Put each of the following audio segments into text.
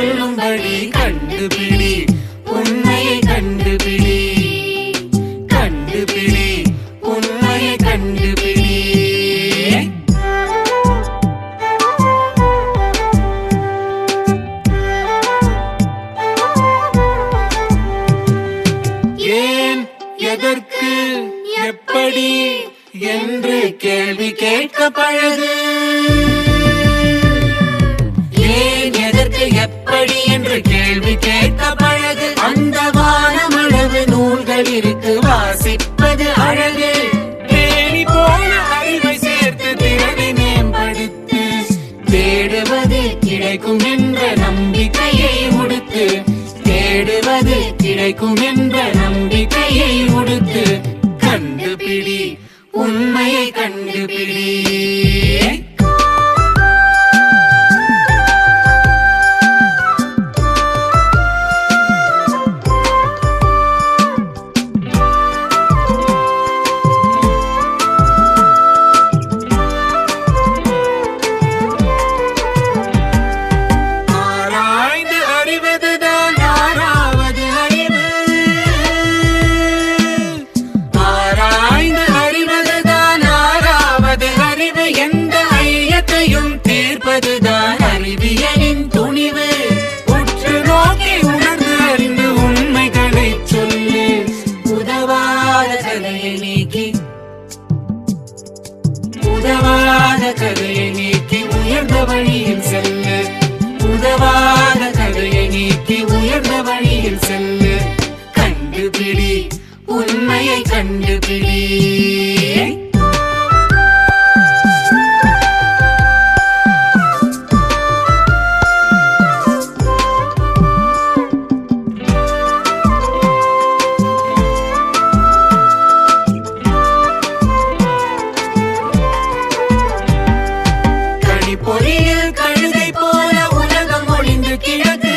சொல்லும்படி கண்டுபிடி, உண்மையை கண்டுபிடி, கண்டுபிடி, உண்மையை கண்டுபிடி. ஏன், எதற்கு, எப்படி என்று கேள்வி கேட்க பழகு. ஏன், எதற்கு, எப்படி என்று கேள்வி கேட்க பழகு. அந்த வானமளவு நூல்கள் இருக்கு, வாசிப்பது அழகு. தேடி போன அறிவை சேர்த்து திறனை மேம்படுத்து, தேடுவது கிடைக்கும் என்ற நம்பிக்கையை உடுத்து, தேடுவது கிடைக்கும் என்ற நம்பிக்கையை உடுத்து. கண்டுபிடி, உண்மையை கண்டுபிடி. ஆராய்ந்து அறிவதுதான் ஆறாவது அறிவு. ஆராய்ந்து அறிவதுதான் ஆறாவது அறிவு. எந்த ஐயத்தையும் தீர்ப்பதுதான் அறிவியலின் துணிவு. உற்று நோக்கி உணர்ந்து அறிந்து உண்மைகளை சொல்லு. உதவாத கதையை நீக்கி, உதவாத கதையை நீக்கி உயர்ந்த வழியில் செல்லு. உதவாத கதையை நீக்கி உயர்ந்த வழியில் செல்லு. கண்டுபிடி, உண்மையை கண்டுபிடி. கணிப்பொறியில் கழுதை போல உலகம் ஒளிந்து கிடக்கு.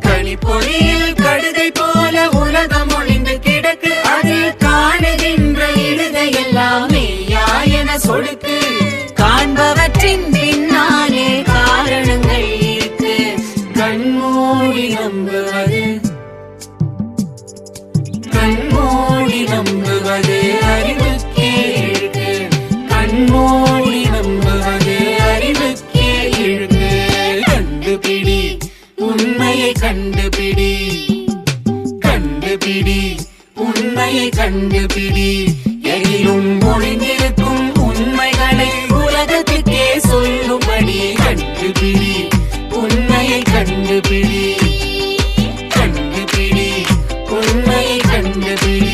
கணிப்பொறியில் கழுதை போல உலகம் ஒளிந்து கிடக்கு. அதில் காணுகின்ற இடுகையெல்லாம் மெய்யா என சொடுக்கு. காண்பவற்றின் பின்னாலே காரணங்கள் இருக்கு. கண்மூடி நம்புவது, கண்மூடி நம்புவது அறிவுக்கே இழுக்கு. கண்மூடி நம்புவது அறிவுக்கே இழுக்கு. கண்டுபிடி, உண்மையை கண்டுபிடி, கண்டுபிடி, உண்மையை கண்டுபிடி. எதிலும் ஒளிந்திருக்கும் உண்மைகளை உலகத்துக்கே சொல்லும்படி கண்டுபிடி, உண்மையை கண்டுபிடி, கண்டுபிடி, உண்மையை கண்டுபிடி.